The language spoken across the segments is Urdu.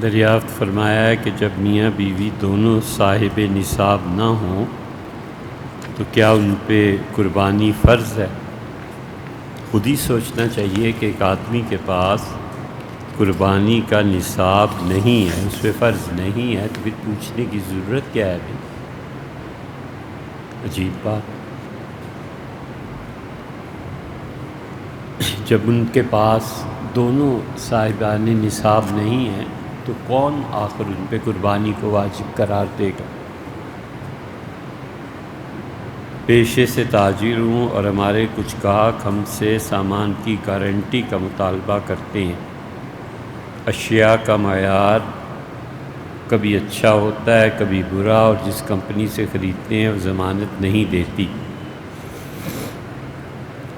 دریافت فرمایا ہے کہ جب میاں بیوی دونوں صاحب نصاب نہ ہوں تو کیا ان پہ قربانی فرض ہے؟ خود ہی سوچنا چاہیے کہ ایک آدمی کے پاس قربانی کا نصاب نہیں ہے، اس پہ فرض نہیں ہے، تو پھر پوچھنے کی ضرورت کیا ہے بھائی؟ عجیب بات۔ جب ان کے پاس دونوں صاحبان نصاب نہیں ہیں تو کون آخر ان پہ قربانی کو واجب قرار دے گا؟ پیشے سے تاجر ہوں اور ہمارے کچھ گاہک ہم سے سامان کی گارنٹی کا مطالبہ کرتے ہیں۔ اشیاء کا معیار کبھی اچھا ہوتا ہے کبھی برا، اور جس کمپنی سے خریدتے ہیں وہ ضمانت نہیں دیتی،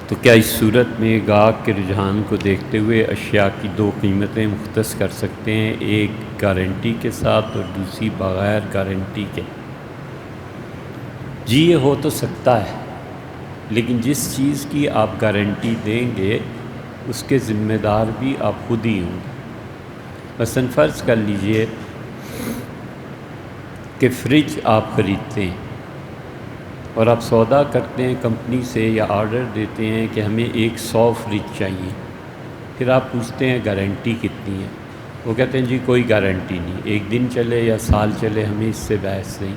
تو کیا اس صورت میں گاہک کے رجحان کو دیکھتے ہوئے اشیاء کی دو قیمتیں مختص کر سکتے ہیں، ایک گارنٹی کے ساتھ اور دوسری بغیر گارنٹی کے؟ جی یہ ہو تو سکتا ہے، لیکن جس چیز کی آپ گارنٹی دیں گے اس کے ذمہ دار بھی آپ خود ہی ہوں گے۔ مثلا فرض کر لیجئے کہ فریج آپ خریدتے ہیں اور آپ سودا کرتے ہیں کمپنی سے یا آرڈر دیتے ہیں کہ ہمیں 100 فریج چاہیے، پھر آپ پوچھتے ہیں گارنٹی کتنی ہے، وہ کہتے ہیں جی کوئی گارنٹی نہیں، 1 دن چلے یا سال چلے ہمیں اس سے بحث نہیں۔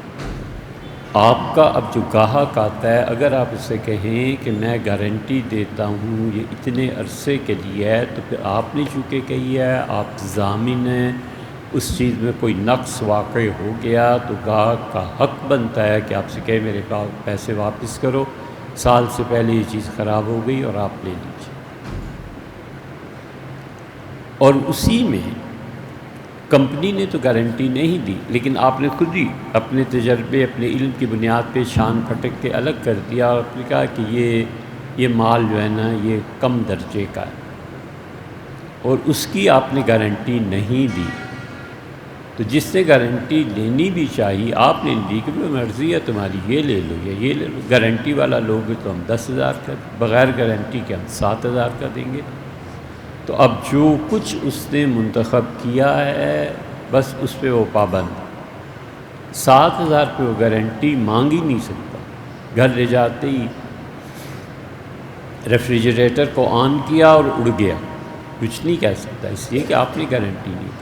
آپ کا اب جو گاہک آتا ہے، اگر آپ اسے کہیں کہ میں گارنٹی دیتا ہوں یہ اتنے عرصے کے لیے ہے، تو پھر آپ نے چونکہ کہی ہے آپ ضامن ہیں، اس چیز میں کوئی نقص واقع ہو گیا تو گاہک کا حق بنتا ہے کہ آپ سے کہے میرے پیسے واپس کرو، سال سے پہلے یہ چیز خراب ہو گئی اور آپ لے لیجیے۔ اور اسی میں کمپنی نے تو گارنٹی نہیں دی، لیکن آپ نے خود ہی اپنے تجربے اپنے علم کی بنیاد پہ شان پھٹک کے الگ کر دیا اور آپ نے کہا کہ یہ مال جو ہے نا یہ کم درجے کا ہے، اور اس کی آپ نے گارنٹی نہیں دی۔ تو جس نے گارنٹی لینی بھی چاہیے آپ نے دی کہ مرضی ہے تمہاری، یہ لے لو یا یہ لے لو، گارنٹی والا لوگے تو ہم 10,000 کا، بغیر گارنٹی کے ہم 7,000 کا دیں گے۔ تو اب جو کچھ اس نے منتخب کیا ہے بس اس پہ وہ پابند، 7,000 پہ وہ گارنٹی مانگ ہی نہیں سکتا۔ گھر لے جاتے ہی ریفریجریٹر کو آن کیا اور اڑ گیا، کچھ نہیں کہہ سکتا، اس لیے کہ آپ نے گارنٹی نہیں دی۔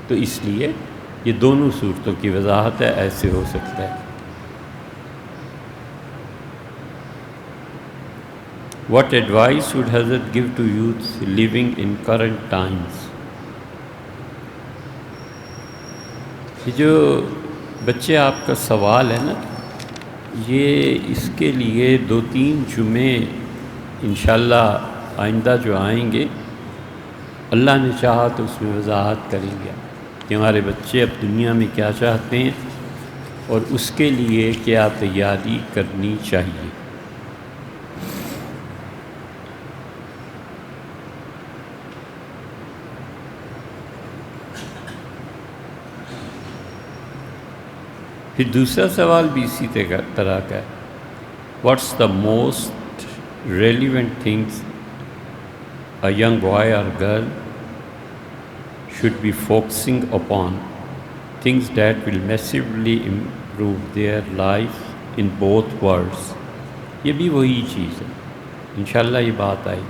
تو اس لیے یہ دونوں صورتوں کی وضاحت ہے، ایسے ہو سکتا ہے۔ What advice would Hazrat give to youth living in current times؟ یہ جو بچے آپ کا سوال ہے نا، یہ اس کے لیے 2-3 جمعے انشاءاللہ آئندہ جو آئیں گے اللہ نے چاہا تو اس میں وضاحت کریں گے کہ ہمارے بچے اب دنیا میں کیا چاہتے ہیں اور اس کے لیے کیا تیاری کرنی چاہیے۔ پھر دوسرا سوال بھی اسی طرح کا ہے، what's the most relevant things a young boy اور girl should be focusing upon, things that will massively improve their life in both worlds۔ یہ بھی وہی چیز ہے، انشاءاللہ یہ بات آئی۔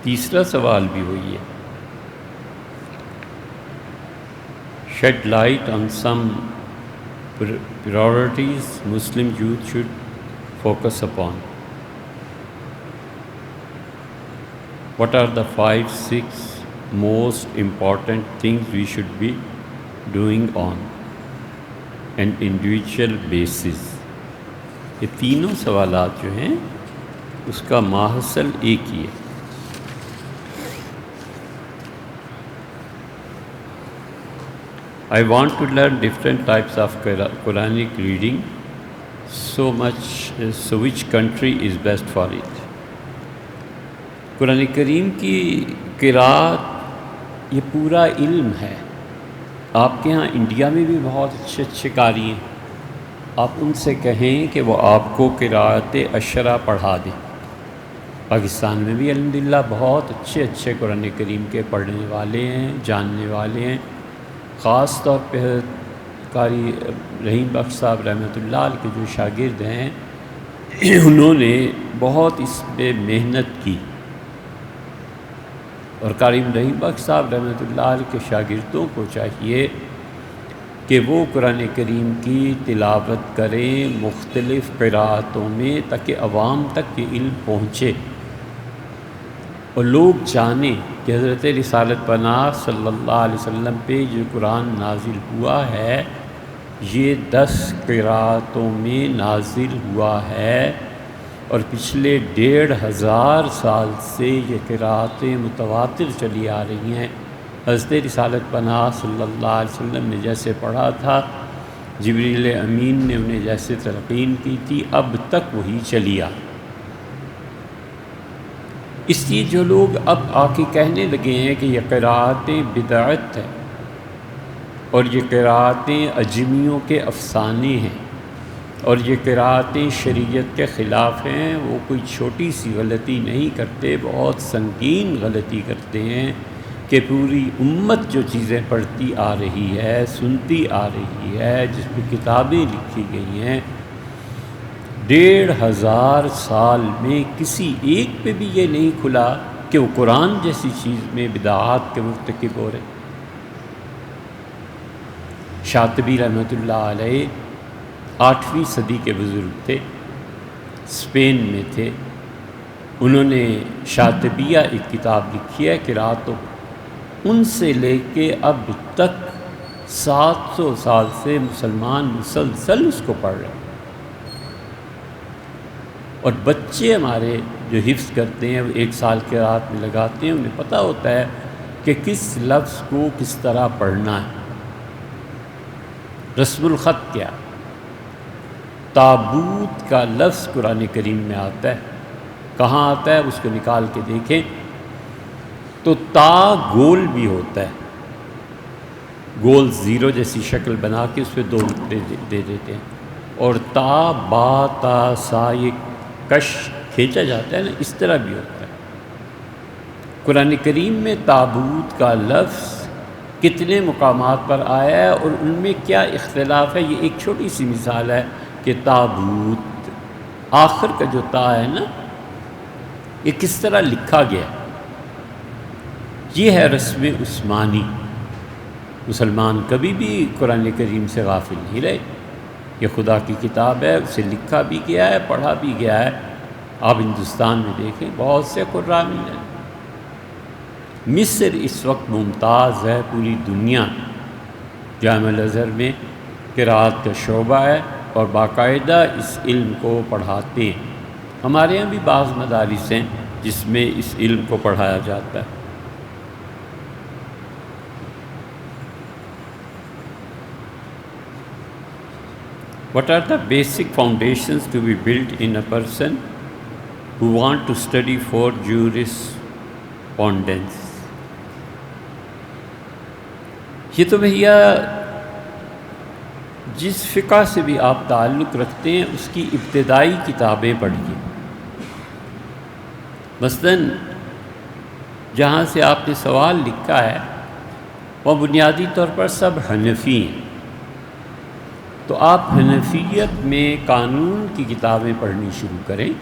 تیسرا سوال بھی وہی ہے، shed light on some priorities Muslim youth should focus upon۔ What are the 5-6 most important things we should be doing on an individual basis؟ یہ تینوں سوالات جو ہیں اس کا ماحصل ایک ہی ہے۔ I want to learn different types of Quranic reading so which country is best for it؟ قرآن کریم کی قرأت یہ پورا علم ہے، آپ کے ہاں انڈیا میں بھی بہت اچھے اچھے قاری ہیں، آپ ان سے کہیں کہ وہ آپ کو قراءت عشرہ پڑھا دیں، پاکستان میں بھی الحمدللہ بہت اچھے اچھے قرآن کریم کے پڑھنے والے ہیں، جاننے والے ہیں۔ خاص طور پہ قاری رحیم بخش صاحب رحمۃ اللہ علیہ کے جو شاگرد ہیں انہوں نے بہت اس پہ محنت کی، اور قاری رحیم بخش صاحب رحمۃ اللہ علیہ کے شاگردوں کو چاہیے کہ وہ قرآن کریم کی تلاوت کریں مختلف قراءتوں میں، تاکہ عوام تک یہ علم پہنچے اور لوگ جانیں کہ حضرت رسالت پناہ صلی اللہ علیہ وسلم پہ جو قرآن نازل ہوا ہے یہ 10 قراءتوں میں نازل ہوا ہے، اور پچھلے 1500 سال سے یہ قراءتیں متواتر چلی آ رہی ہیں۔ حضرت رسالت پناہ صلی اللہ علیہ وسلم نے جیسے پڑھا تھا، جبریل امین نے انہیں جیسے تلقین کی تھی، اب تک وہی چلی آ۔ اس لیے جو لوگ اب آ کے کہنے لگے ہیں کہ یہ قراءتیں بدعت ہیں اور یہ قراءتیں اجمیوں کے افسانے ہیں اور یہ قراءتیں شریعت کے خلاف ہیں، وہ کوئی چھوٹی سی غلطی نہیں کرتے، بہت سنگین غلطی کرتے ہیں کہ پوری امت جو چیزیں پڑھتی آ رہی ہے، سنتی آ رہی ہے، جس پہ کتابیں لکھی گئی ہیں، 1500 سال میں کسی ایک پہ بھی یہ نہیں کھلا کہ وہ قرآن جیسی چیز میں بدعات کے مرتکب ہو رہے۔ شاطبی رحمۃ اللہ علیہ 8ویں صدی کے بزرگ تھے، اسپین میں تھے، انہوں نے شاطبیہ ایک کتاب لکھی ہے قراءتوں، ان سے لے کے اب تک 700 سال سے مسلمان مسلسل اس کو پڑھ رہے ہیں، اور بچے ہمارے جو حفظ کرتے ہیں وہ 1 سال کے رات میں لگاتے ہیں، انہیں پتہ ہوتا ہے کہ کس لفظ کو کس طرح پڑھنا ہے۔ رسم الخط کیا؟ تابوت کا لفظ قرآن کریم میں آتا ہے، کہاں آتا ہے اس کو نکال کے دیکھیں تو تا گول بھی ہوتا ہے، گول 0 جیسی شکل بنا کے اس پہ 2 نقطے دے دیتے ہیں، اور تا با تا سا یہ کش کھینچا جاتا ہے نا، اس طرح بھی ہوتا ہے۔ قرآن کریم میں تابوت کا لفظ کتنے مقامات پر آیا ہے اور ان میں کیا اختلاف ہے، یہ ایک چھوٹی سی مثال ہے کہ تابوت آخر کا جو تا ہے نا، یہ کس طرح لکھا گیا، یہ ہے رسم عثمانی۔ مسلمان کبھی بھی قرآن کریم سے غافل نہیں رہے، یہ خدا کی کتاب ہے، اسے لکھا بھی گیا ہے، پڑھا بھی گیا ہے۔ آپ ہندوستان میں دیکھیں بہت سے قراء ہیں، مصر اس وقت ممتاز ہے پوری دنیا، جامعہ الازہر میں قراءت کا شعبہ ہے اور باقاعدہ اس علم کو پڑھاتے ہیں۔ ہمارے یہاں بھی بعض مدارس ہیں جس میں اس علم کو پڑھایا جاتا ہے۔ What are the basic foundations to be built in a person who want to study for jurisprudence؟ یہ تو بھیا جس فقہ سے بھی آپ تعلق رکھتے ہیں اس کی ابتدائی کتابیں پڑھیے۔ مثلاً جہاں سے آپ نے سوال لکھا ہے وہ بنیادی طور پر سب حنفی ہیں، تو آپ حنفیت میں قانون کی کتابیں پڑھنی شروع کریں،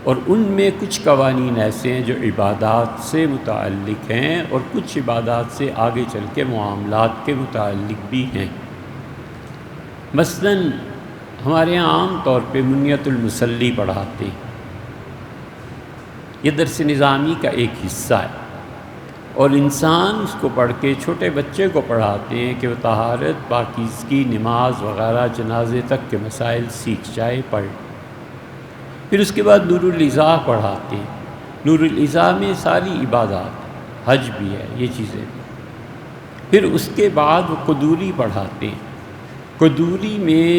اور ان میں کچھ قوانین ایسے ہیں جو عبادات سے متعلق ہیں اور کچھ عبادات سے آگے چل کے معاملات کے متعلق بھی ہیں۔ مثلاً ہمارے یہاں عام طور پہ منیت المصلی پڑھاتے ہیں، یہ درس نظامی کا ایک حصہ ہے، اور انسان اس کو پڑھ کے چھوٹے بچے کو پڑھاتے ہیں کہ وہ طہارت، پاکیزگی، نماز وغیرہ جنازے تک کے مسائل سیکھ جائے، پڑھ۔ پھر اس کے بعد نور الازا پڑھاتے ہیں، نور الازا میں ساری عبادات، حج بھی ہے، یہ چیزیں بھی۔ پھر اس کے بعد وہ قدوری پڑھاتے ہیں، قدوری میں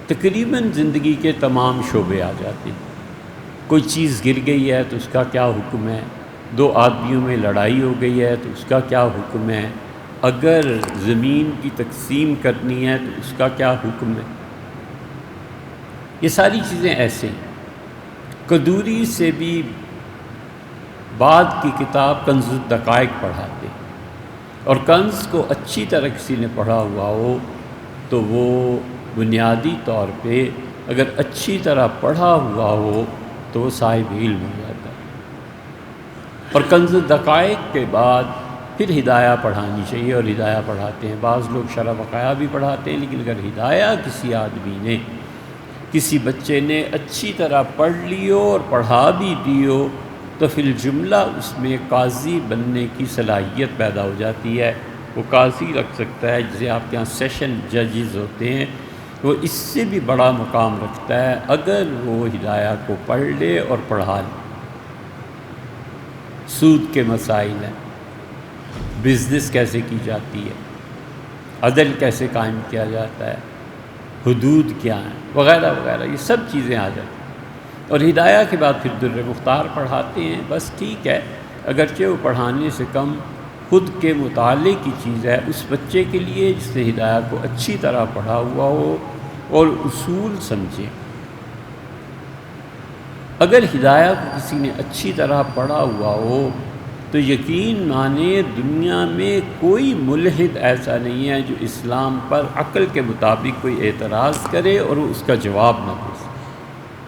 تقریباً زندگی کے تمام شعبے آ جاتے ہیں۔ کوئی چیز گر گئی ہے تو اس کا کیا حکم ہے، 2 آدمیوں میں لڑائی ہو گئی ہے تو اس کا کیا حکم ہے، اگر زمین کی تقسیم کرنی ہے تو اس کا کیا حکم ہے، یہ ساری چیزیں ایسے ہیں۔ قدوری سے بھی بعد کی کتاب کنز الدقائق پڑھاتے ہیں، اور کنز کو اچھی طرح کسی نے پڑھا ہوا ہو تو وہ بنیادی طور پہ اگر اچھی طرح پڑھا ہوا ہو تو وہ صاحب علم ہو جاتا ہے۔ اور کنز الدقائق کے بعد پھر ہدایہ پڑھانی چاہیے، اور ہدایہ پڑھاتے ہیں۔ بعض لوگ شرح وقایہ بھی پڑھاتے ہیں، لیکن اگر ہدایہ کسی آدمی نے، کسی بچے نے اچھی طرح پڑھ لی ہو اور پڑھا بھی دی ہو تو فی الجملہ اس میں قاضی بننے کی صلاحیت پیدا ہو جاتی ہے۔ وہ قاضی رکھ سکتا ہے، جسے آپ کے یہاں سیشن ججز ہوتے ہیں، وہ اس سے بھی بڑا مقام رکھتا ہے اگر وہ ہدایہ کو پڑھ لے اور پڑھا لے۔ سود کے مسائل ہیں، بزنس کیسے کی جاتی ہے، عدل کیسے قائم کیا جاتا ہے، حدود کیا ہیں، وغیرہ وغیرہ، یہ سب چیزیں آ جاتی ہیں۔ اور ہدایہ کے بعد پھر در مختار پڑھاتے ہیں، بس ٹھیک ہے، اگرچہ وہ پڑھانے سے کم خود کے مطالعے کی چیز ہے اس بچے کے لیے جس نے ہدایہ کو اچھی طرح پڑھا ہوا ہو اور اصول سمجھے۔ اگر ہدایہ کو کسی نے اچھی طرح پڑھا ہوا ہو تو یقین مانے دنیا میں کوئی ملحد ایسا نہیں ہے جو اسلام پر عقل کے مطابق کوئی اعتراض کرے اور وہ اس کا جواب نہ دے سکے۔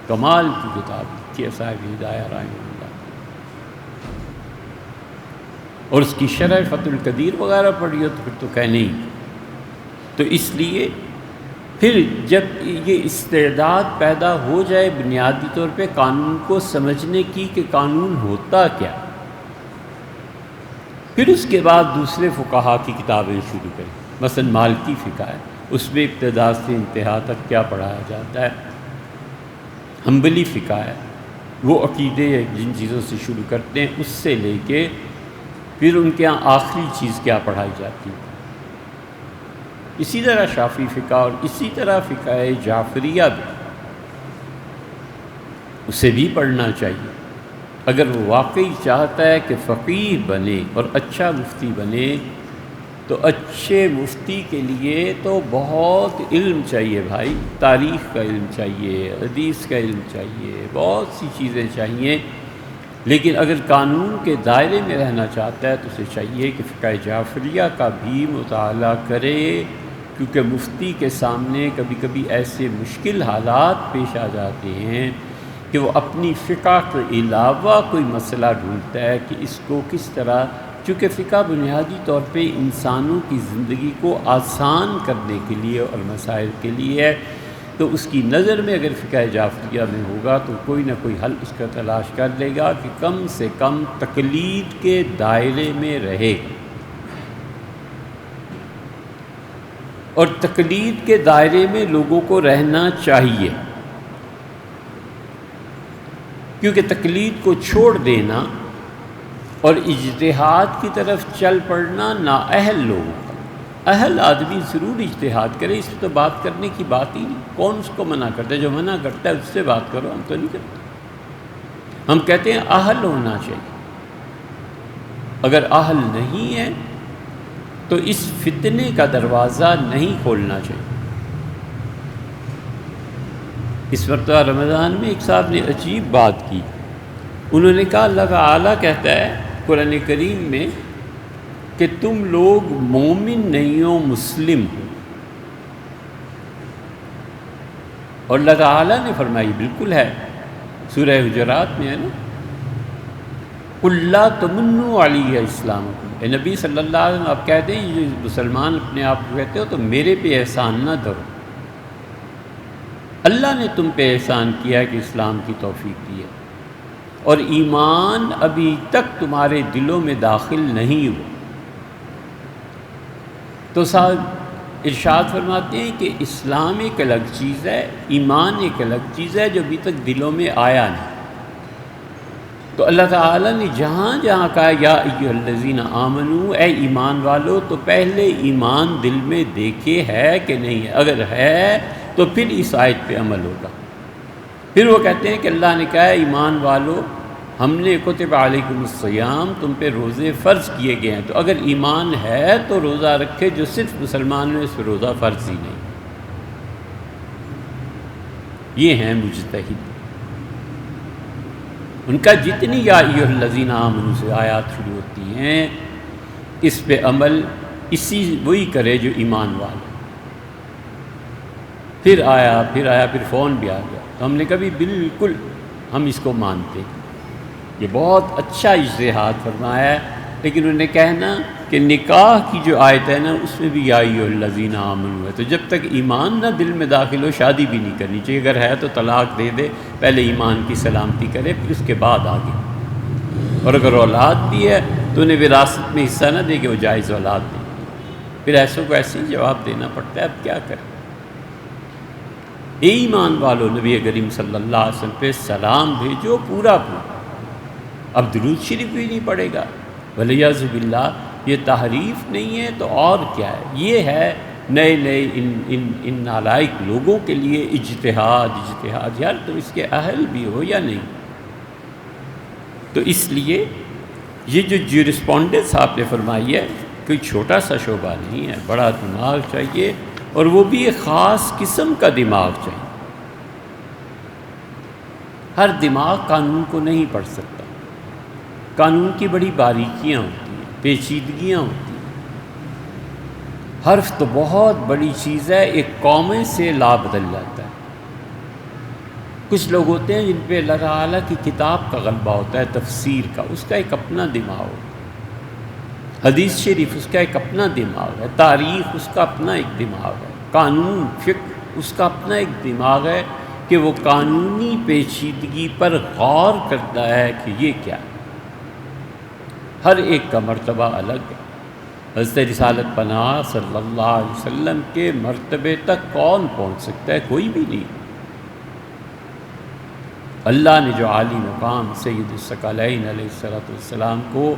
کمال کی کتاب کی صاحب ہدایہ رحمہ اللہ، اور اس کی شرح فتح القدیر وغیرہ پڑھی ہو تو پھر تو کہنے ہی۔ تو اس لیے پھر جب یہ استعداد پیدا ہو جائے بنیادی طور پہ قانون کو سمجھنے کی کہ قانون ہوتا کیا، پھر اس کے بعد دوسرے فقہا کی کتابیں شروع کریں۔ مثلا مالکی فقہ ہے، اس میں ابتدا سے انتہا تک کیا پڑھایا جاتا ہے۔ حنبلی فقہ ہے، وہ عقیدے جن چیزوں سے شروع کرتے ہیں اس سے لے کے پھر ان کے ہاں آخری چیز کیا پڑھائی جاتی ہے۔ اسی طرح شافعی فقہ اور اسی طرح فقہ جعفریہ بھی، اسے بھی پڑھنا چاہیے۔ اگر وہ واقعی چاہتا ہے کہ فقیہ بنے اور اچھا مفتی بنے تو اچھے مفتی کے لیے تو بہت علم چاہیے بھائی، تاریخ کا علم چاہیے، حدیث کا علم چاہیے، بہت سی چیزیں چاہیے۔ لیکن اگر قانون کے دائرے میں رہنا چاہتا ہے تو اسے چاہیے کہ فقہ جعفریہ کا بھی مطالعہ کرے، کیونکہ مفتی کے سامنے کبھی کبھی ایسے مشکل حالات پیش آ جاتے ہیں کہ وہ اپنی فقہ کے علاوہ کوئی مسئلہ ڈھونڈتا ہے کہ اس کو کس طرح، چونکہ فقہ بنیادی طور پہ انسانوں کی زندگی کو آسان کرنے کے لیے اور مسائل کے لیے ہے، تو اس کی نظر میں اگر فقہ جعفریہ میں ہوگا تو کوئی نہ کوئی حل اس کا تلاش کر لے گا کہ کم سے کم تقلید کے دائرے میں رہے گا۔ اور تقلید کے دائرے میں لوگوں کو رہنا چاہیے، کیونکہ تقلید کو چھوڑ دینا اور اجتہاد کی طرف چل پڑنا نااہل لوگوں کا۔ اہل آدمی ضرور اجتہاد کرے، اس پہ تو بات کرنے کی بات ہی نہیں۔ کون اس کو منع کرتا ہے؟ جو منع کرتا ہے اس سے بات کرو، ہم تو نہیں کرتے۔ ہم کہتے ہیں اہل ہونا چاہیے۔ اگر اہل نہیں ہے تو اس فتنے کا دروازہ نہیں کھولنا چاہیے۔ اس مرتبہ رمضان میں ایک صاحب نے عجیب بات کی، انہوں نے کہا اللہ تعالیٰ کہتا ہے قرآن کریم میں کہ تم لوگ مومن نہیں ہو، مسلم ہو، اور اللہ تعالیٰ نے فرمائی بالکل ہے، سورہ حجرات میں ہے نا، قُل لَا تَمُنُّوا عَلَيَّ اسلامکم، اے نبی صلی اللہ علیہ وسلم آپ کہہ دیں یہ مسلمان اپنے آپ کو کہتے ہو تو میرے پہ احسان نہ دھرو، اللہ نے تم پہ احسان کیا ہے کہ اسلام کی توفیق دی ہے، اور ایمان ابھی تک تمہارے دلوں میں داخل نہیں ہوا۔ تو صاحب ارشاد فرماتے ہیں کہ اسلام ایک الگ چیز ہے، ایمان ایک الگ چیز ہے جو ابھی تک دلوں میں آیا نہیں۔ تو اللہ تعالیٰ نے جہاں جہاں کہا یا ایھا الذین آمنو، اے ایمان والو، تو پہلے ایمان دل میں دیکھے ہے کہ نہیں ہے، اگر ہے تو پھر اس آیت پہ عمل ہوگا۔ پھر وہ کہتے ہیں کہ اللہ نے کہا ہے ایمان والو ہم نے کتب علیکم الصیام، تم پہ روزے فرض کیے گئے ہیں، تو اگر ایمان ہے تو روزہ رکھے، جو صرف مسلمان ہیں اس پہ روزہ فرض ہی نہیں۔ یہ ہیں مجتہد۔ ان کا جتنی یا ایھا الذین آمنوا سے آیات شروع ہوتی ہیں، اس پہ عمل وہی کرے جو ایمان والے۔ پھر فون بھی آ گیا، تو ہم نے کہا بھی بالکل ہم اس کو مانتے، یہ بہت اچھا اجتہاد فرمایا ہے، لیکن انہوں نے کہنا کہ نکاح کی جو آیت ہے نا اس میں بھی یا ایھا الذین آمنوا ہے، تو جب تک ایمان نہ دل میں داخل ہو شادی بھی نہیں کرنی چاہیے، اگر ہے تو طلاق دے دے، پہلے ایمان کی سلامتی کرے پھر اس کے بعد آگے، اور اگر اولاد بھی ہے تو انہیں وراثت میں حصہ نہ دے کہ وہ جائز اولاد دے، پھر ایسوں کو ایسے ہی جواب دینا پڑتا ہے، اب کیا کریں۔ اے ایمان والو، نبی کریم صلی اللہ علیہ وسلم پہ سلام بھیجو پورا، اب درود شریف بھی نہیں پڑے گا، ولیعوذ باللہ، یہ تحریف نہیں ہے تو اور کیا ہے، یہ ہے نئے ان نالائق لوگوں کے لیے اجتہاد، یار تو اس کے اہل بھی ہو یا نہیں۔ تو اس لیے یہ جو جیورسپونڈنس آپ نے فرمائی ہے، کوئی چھوٹا سا شعبہ نہیں ہے، بڑا دماغ چاہیے، اور وہ بھی ایک خاص قسم کا دماغ چاہیے۔ ہر دماغ قانون کو نہیں پڑھ سکتا، قانون کی بڑی باریکیاں ہوتی ہیں، پیچیدگیاں ہوتی ہیں۔ حرف تو بہت بڑی چیز ہے، ایک قومے سے لا بدل جاتا ہے۔ کچھ لوگ ہوتے ہیں جن پہ اللہ تعالیٰ کی کتاب کا غلبہ ہوتا ہے، تفسیر کا، اس کا ایک اپنا دماغ ہوتا ہے، حدیث شریف اس کا ایک اپنا دماغ ہے، تاریخ اس کا اپنا ایک دماغ ہے، قانون فقہ اس کا اپنا ایک دماغ ہے کہ وہ قانونی پیچیدگی پر غور کرتا ہے کہ یہ کیا ہے۔ ہر ایک کا مرتبہ الگ ہے۔ حضرت رسالت پناہ صلی اللہ علیہ وسلم کے مرتبے تک کون پہنچ سکتا ہے؟ کوئی بھی نہیں۔ اللہ نے جو عالی مقام سید الثقلین علیہ السلام کو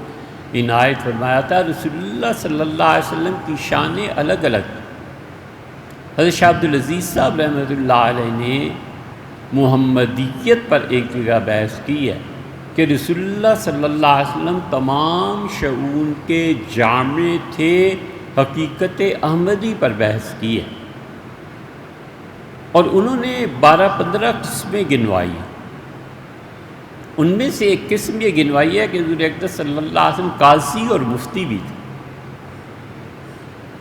عنایت فرمایا تھا، رسول اللہ صلی اللہ علیہ وسلم کی شانیں الگ الگ۔ حضرت شاہ عبدالعزیز صاحب رحمۃ اللہ علیہ نے محمدیت پر ایک جگہ بحث کی ہے کہ رسول اللہ صلی اللہ علیہ وسلم تمام شعون کے جامع تھے، حقیقت احمدی پر بحث کی ہے، اور انہوں نے 12-15 قسمیں گنوائی ہیں۔ ان میں سے ایک قسم یہ گنوائی ہے کہ حضور اقدس صلی اللہ علیہ وسلم قاضی اور مفتی بھی تھے۔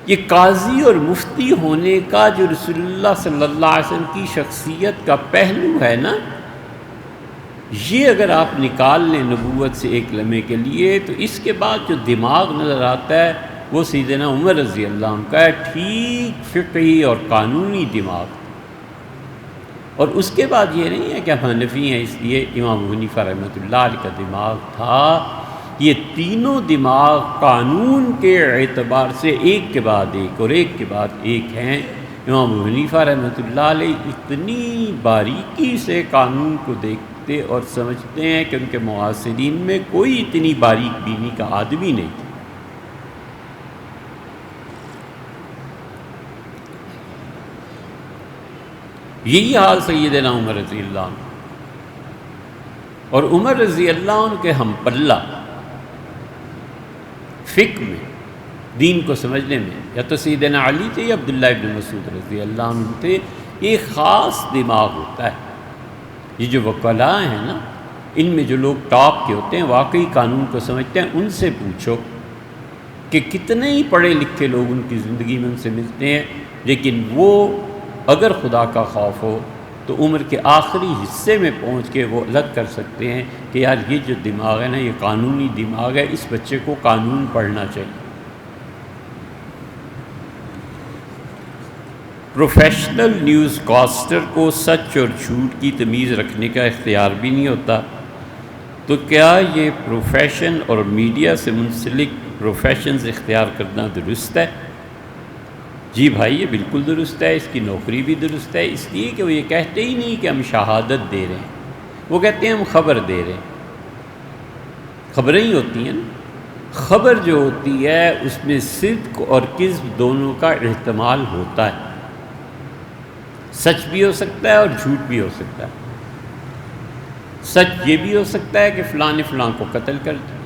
یہ قاضی اور مفتی ہونے کا جو رسول اللہ صلی اللہ علیہ وسلم کی شخصیت کا پہلو ہے نا، یہ اگر آپ نکال لیں نبوت سے ایک لمحے کے لیے، تو اس کے بعد جو دماغ نظر آتا ہے وہ سیدنا عمر رضی اللہ عنہ کا ہے، ٹھیک فقہی اور قانونی دماغ۔ اور اس کے بعد یہ نہیں ہے کہ ہم حنفی ہیں اس لیے امام حنیفہ رحمۃ اللہ علیہ کا دماغ تھا۔ یہ تینوں دماغ قانون کے اعتبار سے ایک کے بعد ایک اور ایک کے بعد ایک ہیں۔ امام حنیفہ رحمۃ اللہ علیہ اتنی باریکی سے قانون کو دیکھتے اور سمجھتے ہیں کہ ان کے معاصرین میں کوئی اتنی باریک بینی کا آدمی نہیں تھا۔ یہی حال سیدنا عمر رضی اللہ عنہ، اور عمر رضی اللہ عنہ کے ہم پلہ فقہ میں، دین کو سمجھنے میں، یا تو سیدنا علی تھے یا عبداللہ ابن مسعود رضی اللہ عنہ تھے۔ یہ خاص دماغ ہوتا ہے۔ یہ جو وکلاء ہیں نا، ان میں جو لوگ ٹاپ کے ہوتے ہیں، واقعی قانون کو سمجھتے ہیں، ان سے پوچھو کہ کتنے ہی پڑھے لکھے لوگ ان کی زندگی میں ان سے ملتے ہیں، لیکن وہ اگر خدا کا خوف ہو تو عمر کے آخری حصے میں پہنچ کے وہ الگ کر سکتے ہیں کہ یار یہ جو دماغ ہے نا، یہ قانونی دماغ ہے، اس بچے کو قانون پڑھنا چاہیے۔ پروفیشنل نیوز کاسٹر کو سچ اور جھوٹ کی تمیز رکھنے کا اختیار بھی نہیں ہوتا، تو کیا یہ پروفیشن اور میڈیا سے منسلک پروفیشنز اختیار کرنا درست ہے؟ جی بھائی، یہ بالکل درست ہے، اس کی نوکری بھی درست ہے، اس لیے کہ وہ یہ کہتے ہی نہیں کہ ہم شہادت دے رہے ہیں، وہ کہتے ہیں ہم خبر دے رہے ہیں۔ خبریں ہی ہوتی ہیں نا، خبر جو ہوتی ہے اس میں صدق اور کذب دونوں کا احتمال ہوتا ہے، سچ بھی ہو سکتا ہے اور جھوٹ بھی ہو سکتا ہے۔ سچ یہ بھی ہو سکتا ہے کہ فلاں نے فلاں کو قتل کر دیا،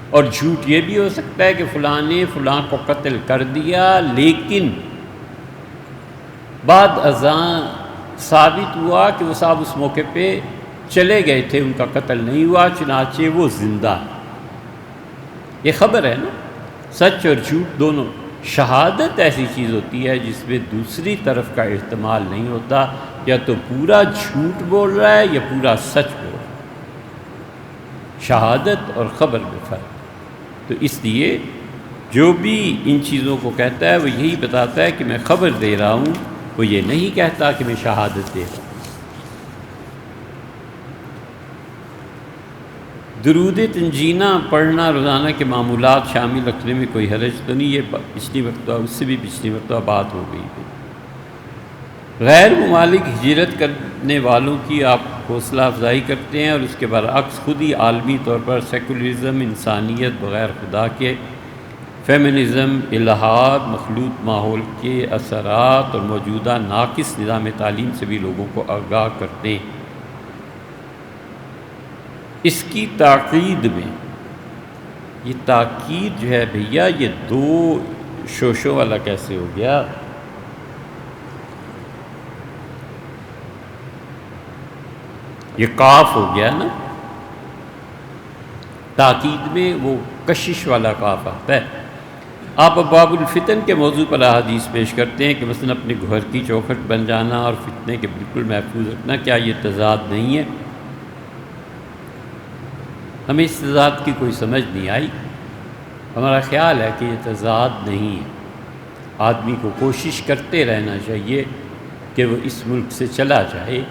اور جھوٹ یہ بھی ہو سکتا ہے کہ فلاں نے فلاں کو قتل کر دیا، لیکن بعد ازاں ثابت ہوا کہ وہ صاحب اس موقع پہ چلے گئے تھے، ان کا قتل نہیں ہوا، چنانچہ وہ زندہ ہے۔ یہ خبر ہے نا، سچ اور جھوٹ دونوں۔ شہادت ایسی چیز ہوتی ہے جس میں دوسری طرف کا احتمال نہیں ہوتا، یا تو پورا جھوٹ بول رہا ہے یا پورا سچ بول رہا ہے۔ شہادت اور خبر میں فرق۔ تو اس لیے جو بھی ان چیزوں کو کہتا ہے وہ یہی بتاتا ہے کہ میں خبر دے رہا ہوں، وہ یہ نہیں کہتا کہ میں شہادت دے رہا ہوں۔ درود تنجینہ پڑھنا روزانہ کے معمولات شامل رکھنے میں کوئی حرج تو نہیں؟ یہ پچھلی مرتبہ، اس سے بھی پچھلی مرتبہ بات ہو گئی ہے۔ غیر ممالک ہجرت کرنے والوں کی آپ حوصلہ افزائی کرتے ہیں، اور اس کے برعکس خود ہی عالمی طور پر سیکولرزم، انسانیت بغیر خدا کے، فیمنزم، الحاد، مخلوط ماحول کے اثرات اور موجودہ ناقص نظام تعلیم سے بھی لوگوں کو آگاہ کرتے ہیں۔ اس کی تاکید میں، یہ تاکید جو ہے بھیا، یہ دو شوشوں والا کیسے ہو گیا؟ یہ کاف ہو گیا نا، تاکید میں وہ کشش والا کاف آتا ہے۔ آپ ابواب الفتن کے موضوع پر احادیث پیش کرتے ہیں کہ مثلا اپنے گھر کی چوکھٹ بن جانا اور فتنے کے بالکل محفوظ رکھنا، کیا یہ تضاد نہیں ہے؟ ہمیں اس تضاد کی کوئی سمجھ نہیں آئی۔ ہمارا خیال ہے کہ یہ تضاد نہیں ہے۔ آدمی کو کوشش کرتے رہنا چاہیے کہ وہ اس ملک سے چلا جائے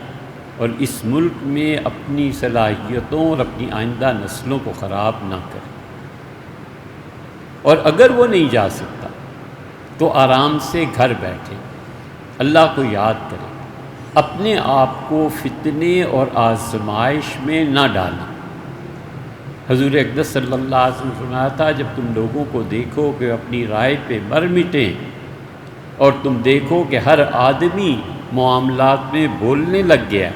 اور اس ملک میں اپنی صلاحیتوں اور اپنی آئندہ نسلوں کو خراب نہ کرے، اور اگر وہ نہیں جا سکتا تو آرام سے گھر بیٹھے، اللہ کو یاد کرے، اپنے آپ کو فتنے اور آزمائش میں نہ ڈالیں۔ حضور اقدس صلی اللہ علیہ وسلم فرمایا تھا، جب تم لوگوں کو دیکھو کہ اپنی رائے پہ مر مٹیں، اور تم دیکھو کہ ہر آدمی معاملات میں بولنے لگ گیا،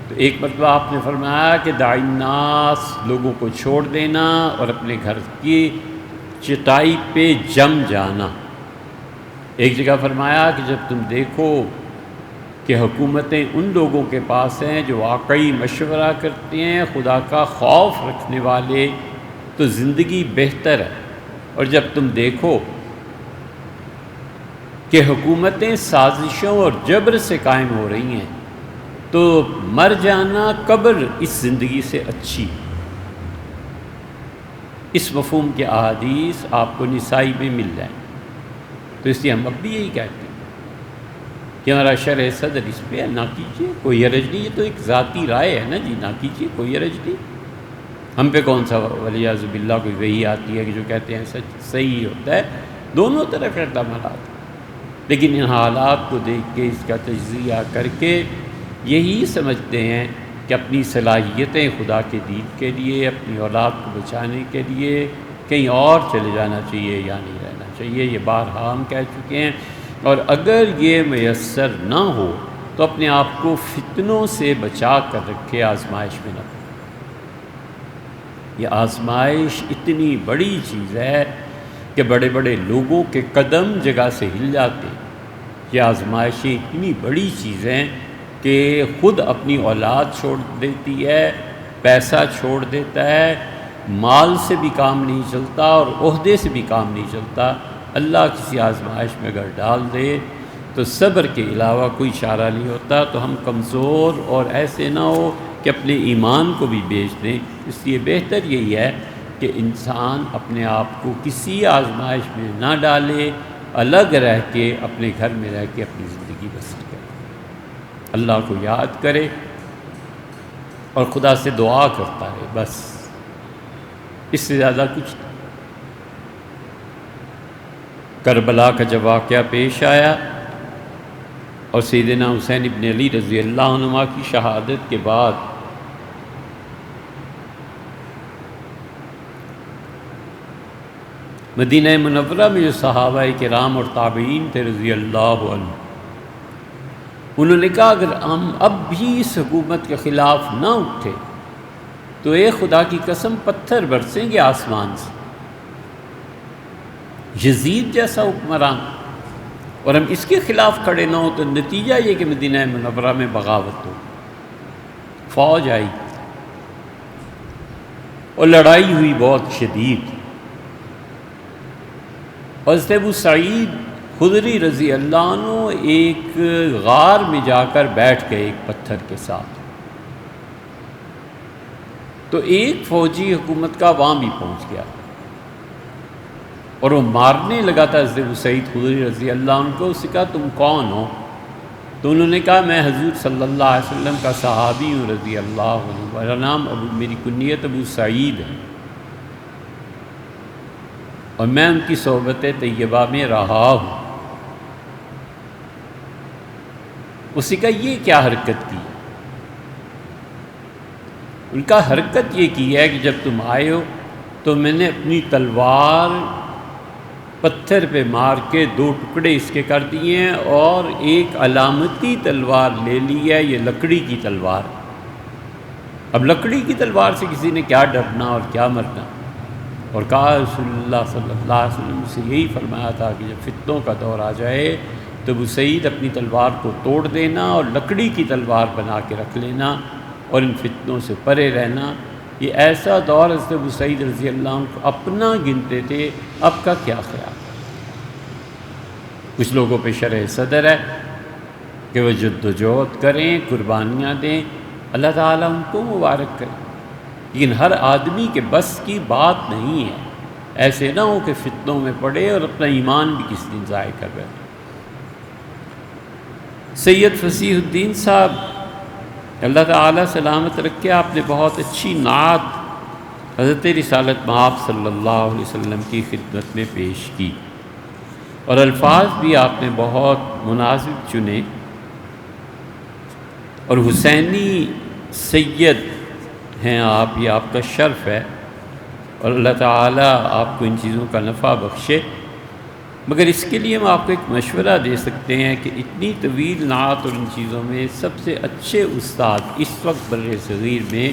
تو ایک مرتبہ آپ نے فرمایا کہ داعی الناس، لوگوں کو چھوڑ دینا اور اپنے گھر کی چٹائی پہ جم جانا۔ ایک جگہ فرمایا کہ جب تم دیکھو کہ حکومتیں ان لوگوں کے پاس ہیں جو واقعی مشورہ کرتے ہیں، خدا کا خوف رکھنے والے، تو زندگی بہتر ہے۔ اور جب تم دیکھو کہ حکومتیں سازشوں اور جبر سے قائم ہو رہی ہیں، تو مر جانا، قبر اس زندگی سے اچھی۔ اس مفہوم کے احادیث آپ کو نسائی میں مل جائیں۔ تو اس لیے ہم اب بھی یہی کہتے ہیں کہ ہمارا شرح صدر اس پہ نہ کیجیے، کوئی حرج نہیں، یہ تو ایک ذاتی رائے ہے نا جی، نہ کیجیے، کوئی حرج نہیں۔ ہم پہ کون سا والعیاذ باللہ کوئی وحی آتی ہے کہ جو کہتے ہیں سچ صحیح ہوتا ہے؟ دونوں طرف احتمالات، لیکن ان حالات کو دیکھ کے، اس کا تجزیہ کر کے یہی سمجھتے ہیں کہ اپنی صلاحیتیں خدا کے دین کے لیے، اپنی اولاد کو بچانے کے لیے کہیں اور چلے جانا چاہیے یا نہیں رہنا چاہیے۔ یہ بارہا ہم کہہ چکے ہیں، اور اگر یہ میسر نہ ہو تو اپنے آپ کو فتنوں سے بچا کر رکھے، آزمائش میں نہ پڑے۔ یہ آزمائش اتنی بڑی چیز ہے کہ بڑے بڑے لوگوں کے قدم جگہ سے ہل جاتے ہیں۔ یہ آزمائشیں اتنی بڑی چیزیں کہ خود اپنی اولاد چھوڑ دیتی ہے، پیسہ چھوڑ دیتا ہے، مال سے بھی کام نہیں چلتا اور عہدے سے بھی کام نہیں چلتا۔ اللہ کسی آزمائش میں اگر ڈال دے تو صبر کے علاوہ کوئی چارہ نہیں ہوتا۔ تو ہم کمزور اور ایسے نہ ہو کہ اپنے ایمان کو بھی بیچ دیں۔ اس لیے بہتر یہی ہے کہ انسان اپنے آپ کو کسی آزمائش میں نہ ڈالے، الگ رہ کے، اپنے گھر میں رہ کے اپنی زندگی بسر کرے، اللہ کو یاد کرے اور خدا سے دعا کرتا ہے، بس اس سے زیادہ کچھ نہیں۔ کربلا کا جب واقعہ پیش آیا اور سیدنا حسین ابن علی رضی اللہ عنہما کی شہادت کے بعد مدینہ منورہ میں جو صحابہ کرام اور تابعین تھے رضی اللہ عنہ، انہوں نے کہا اگر ہم اب بھی اس حکومت کے خلاف نہ اٹھے تو اے خدا کی قسم پتھر برسیں گے آسمان سے۔ یزید جیسا حکمران، اور ہم اس کے خلاف کھڑے نہ ہوں تو نتیجہ یہ کہ مدینہ منورہ میں بغاوت ہو۔ فوج آئی اور لڑائی ہوئی بہت شدید، اور حضرت ابو سعید خدری رضی اللہ عنہ ایک غار میں جا کر بیٹھ گئے ایک پتھر کے ساتھ، تو ایک فوجی حکومت کا وہاں بھی پہنچ گیا اور وہ مارنے لگا تھا حضرت ابو سعید خدری رضی اللہ عنہ کو۔ اس سے کہا تم کون ہو؟ تو انہوں نے کہا میں حضور صلی اللہ علیہ وسلم کا صحابی ہوں رضی اللہ عنہ، میرا نام میری کنیت ابو سعید ہے، اور میں ان کی صحبت طیبہ میں رہا ہوں۔ اس نے کہا یہ کیا حرکت کی؟ ان کا حرکت یہ کی ہے کہ جب تم آئے ہو تو میں نے اپنی تلوار پتھر پہ مار کے 2 ٹکڑے اس کے کر دیے ہیں، اور ایک علامتی تلوار لے لی ہے، یہ لکڑی کی تلوار۔ اب لکڑی کی تلوار سے کسی نے کیا ڈرنا اور کیا مرنا؟ اور کہا رسول اللہ صلی اللہ علیہ وسلم سے یہی فرمایا تھا کہ جب فتنوں کا دور آ جائے تو ابو سعید اپنی تلوار کو توڑ دینا اور لکڑی کی تلوار بنا کے رکھ لینا اور ان فتنوں سے پرے رہنا۔ یہ ایسا دور حضرت ابو سعید رضی اللہ عنہ کو اپنا گنتے تھے۔ اب کا کیا خیال؟ کچھ لوگوں پہ شرح صدر ہے کہ وہ جد و جہد کریں، قربانیاں دیں، اللہ تعالیٰ ان کو مبارک کرے، لیکن ہر آدمی کے بس کی بات نہیں ہے۔ ایسے نہ ہو کہ فتنوں میں پڑے اور اپنا ایمان بھی کس دن ضائع کر بیٹھے۔ سید فصیح الدین صاحب اللہ تعالیٰ سلامت رکھے، آپ نے بہت اچھی نعت حضرت رسالت مآب صلی اللہ علیہ وسلم کی خدمت میں پیش کی، اور الفاظ بھی آپ نے بہت مناسب چنے، اور حسینی سید ہیں آپ، یہ آپ کا شرف ہے، اور اللہ تعالیٰ آپ کو ان چیزوں کا نفع بخشے۔ مگر اس کے لیے ہم آپ کو ایک مشورہ دے سکتے ہیں کہ اتنی طویل نعت اور ان چیزوں میں سب سے اچھے استاد اس وقت بر صغیر میں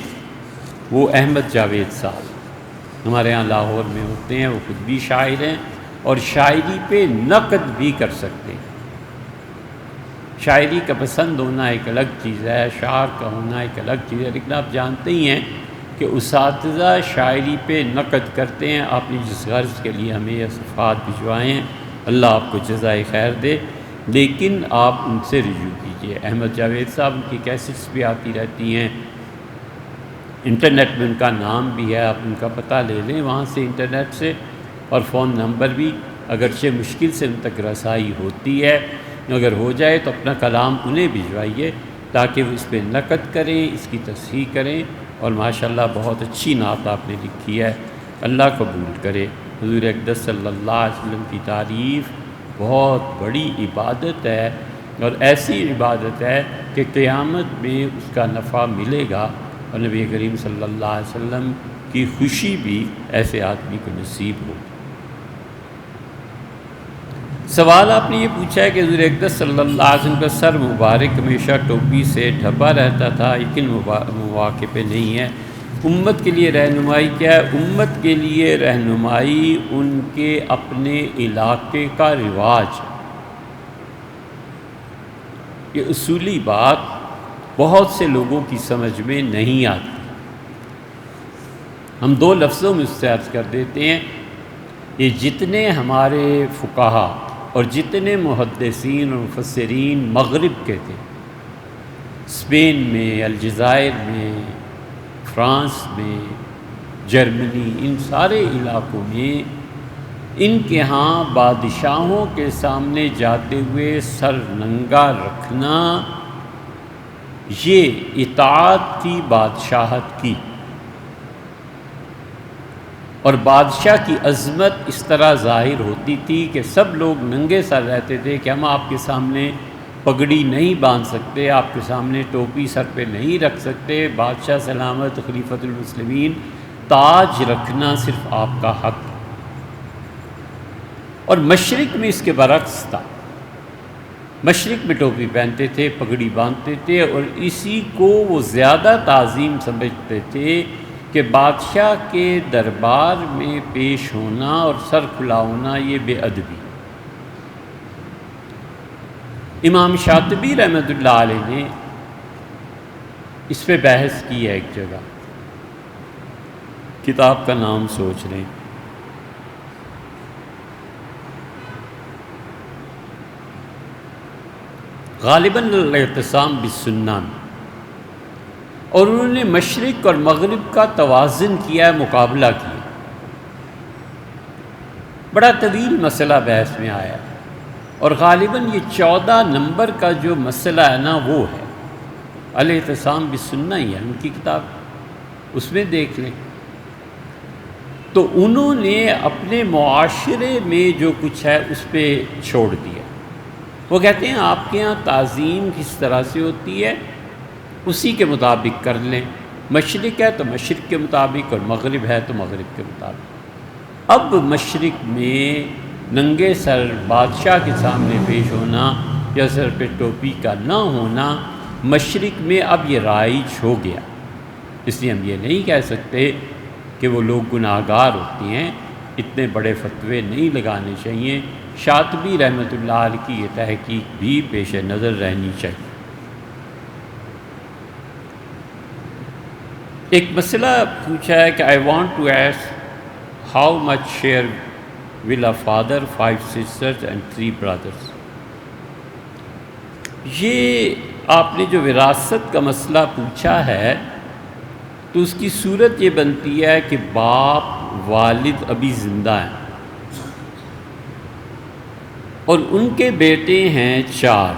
وہ احمد جاوید صاحب ہمارے ہاں لاہور میں ہوتے ہیں۔ وہ خود بھی شاعر ہیں اور شاعری پہ نقد بھی کر سکتے ہیں۔ شاعری کا پسند ہونا ایک الگ چیز ہے، شاعر کا ہونا ایک الگ چیز ہے، لیکن آپ جانتے ہی ہیں کہ اساتذہ شاعری پہ نقد کرتے ہیں۔ آپ نے جس غرض کے لیے ہمیں یہ صفحات بھجوائے ہیں، اللہ آپ کو جزائے خیر دے، لیکن آپ ان سے رجوع کیجیے۔ احمد جاوید صاحب ان کی کیسٹس بھی آتی رہتی ہیں، انٹرنیٹ میں ان کا نام بھی ہے، آپ ان کا پتہ لے لیں وہاں سے انٹرنیٹ سے، اور فون نمبر بھی، اگرچہ مشکل سے ان تک رسائی ہوتی ہے، اگر ہو جائے تو اپنا کلام انہیں بھجوائیے تاکہ وہ اس پہ نقد کریں، اس کی تصحیح کریں، اور ماشاءاللہ بہت اچھی نعت آپ نے لکھی ہے، اللہ قبول کرے۔ حضور اقدس صلی اللہ علیہ وسلم کی تعریف بہت بڑی عبادت ہے، اور ایسی عبادت ہے کہ قیامت میں اس کا نفع ملے گا، اور نبی کریم صلی اللہ علیہ وسلم کی خوشی بھی ایسے آدمی کو نصیب ہو۔ سوال آپ نے یہ پوچھا ہے کہ حضور اقدس صلی اللہ علیہ وسلم کا سر مبارک ہمیشہ ٹوپی سے ڈھپا رہتا تھا، لیکن مواقع پہ نہیں ہے۔ امت کے لیے رہنمائی کیا ہے؟ امت کے لیے رہنمائی ان کے اپنے علاقے کا رواج ہے۔ یہ اصولی بات بہت سے لوگوں کی سمجھ میں نہیں آتی۔ ہم 2 لفظوں میں اس سے عرض کر دیتے ہیں، یہ جتنے ہمارے فقہا اور جتنے محدثین اور مفسرین مغرب کے تھے، اسپین میں، الجزائر میں، فرانس میں، جرمنی، ان سارے علاقوں میں ان کے ہاں بادشاہوں کے سامنے جاتے ہوئے سر ننگا رکھنا یہ اطاعت تھی بادشاہت کی، اور بادشاہ کی عظمت اس طرح ظاہر ہوتی تھی کہ سب لوگ ننگے سر رہتے تھے کہ ہم آپ کے سامنے پگڑی نہیں باندھ سکتے، آپ کے سامنے ٹوپی سر پہ نہیں رکھ سکتے، بادشاہ سلامت خلیفۃ المسلمین، تاج رکھنا صرف آپ کا حق۔ اور مشرق میں اس کے برعکس تھا، مشرق میں ٹوپی پہنتے تھے، پگڑی باندھتے تھے، اور اسی کو وہ زیادہ تعظیم سمجھتے تھے کہ بادشاہ کے دربار میں پیش ہونا اور سر کھلا ہونا یہ بے ادبی۔ امام شاطبی رحمۃ اللہ علیہ نے اس پہ بحث کی ہے ایک جگہ، کتاب کا نام سوچ رہے ہیں، غالباً الاعتصام بالسنہ میں، اور انہوں نے مشرق اور مغرب کا توازن کیا ہے، مقابلہ کیا، بڑا طویل مسئلہ بحث میں آیا ہے، اور غالباً یہ 14 نمبر کا جو مسئلہ ہے نا وہ ہے الاعتصام بالسنہ ہی ہے ان کی کتاب، اس میں دیکھ لیں۔ تو انہوں نے اپنے معاشرے میں جو کچھ ہے اس پہ چھوڑ دیا، وہ کہتے ہیں آپ کے ہاں تعظیم کس طرح سے ہوتی ہے اسی کے مطابق کر لیں، مشرق ہے تو مشرق کے مطابق اور مغرب ہے تو مغرب کے مطابق۔ اب مشرق میں ننگے سر بادشاہ کے سامنے پیش ہونا یا سر پہ ٹوپی کا نہ ہونا مشرق میں اب یہ رائج ہو گیا، اس لیے ہم یہ نہیں کہہ سکتے کہ وہ لوگ گناہ گار ہوتے ہیں، اتنے بڑے فتوے نہیں لگانے چاہیے۔ شاطبی رحمۃ اللہ علیہ کی یہ تحقیق بھی پیش نظر رہنی چاہیے۔ ایک مسئلہ پوچھا ہے کہ I want to ask how much share will a father, 5 sisters and 3 brothers؟ یہ آپ نے جو وراثت کا مسئلہ پوچھا ہے تو اس کی صورت یہ بنتی ہے کہ باپ والد ابھی زندہ ہیں اور ان کے بیٹے ہیں 4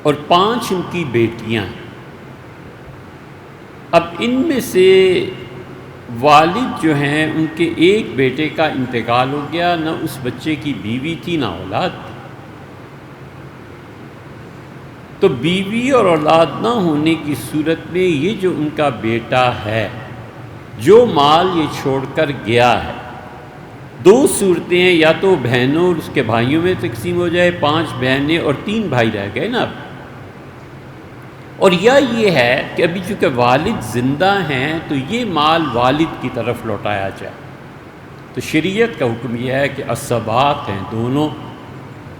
اور 5 ان کی بیٹیاں ہیں۔ اب ان میں سے والد جو ہیں ان کے ایک بیٹے کا انتقال ہو گیا، نہ اس بچے کی بیوی تھی نہ اولاد تھی، تو بیوی اور اولاد نہ ہونے کی صورت میں یہ جو ان کا بیٹا ہے جو مال یہ چھوڑ کر گیا ہے، 2 صورتیں ہیں، یا تو بہنوں اور اس کے بھائیوں میں تقسیم ہو جائے، 5 بہنیں اور 3 بھائی رہ گئے نا اب، اور یا یہ ہے کہ ابھی چونکہ والد زندہ ہیں تو یہ مال والد کی طرف لوٹایا جائے۔ تو شریعت کا حکم یہ ہے کہ عصبات ہیں دونوں،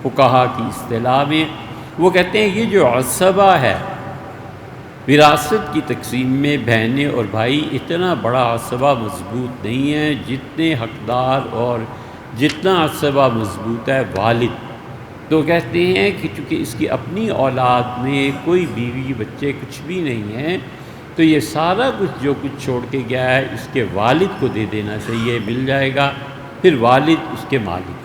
فقہا کی اصطلاح میں وہ کہتے ہیں یہ جو عصبہ ہے وراثت کی تقسیم میں بہنیں اور بھائی اتنا بڑا عصبہ مضبوط نہیں ہے جتنے حقدار اور جتنا عصبہ مضبوط ہے والد۔ تو کہتے ہیں کہ چونکہ اس کی اپنی اولاد میں کوئی بیوی بچے کچھ بھی نہیں ہے تو یہ سارا کچھ جو کچھ چھوڑ کے گیا ہے اس کے والد کو دے دینا چاہیے، مل جائے گا، پھر والد اس کے مالک۔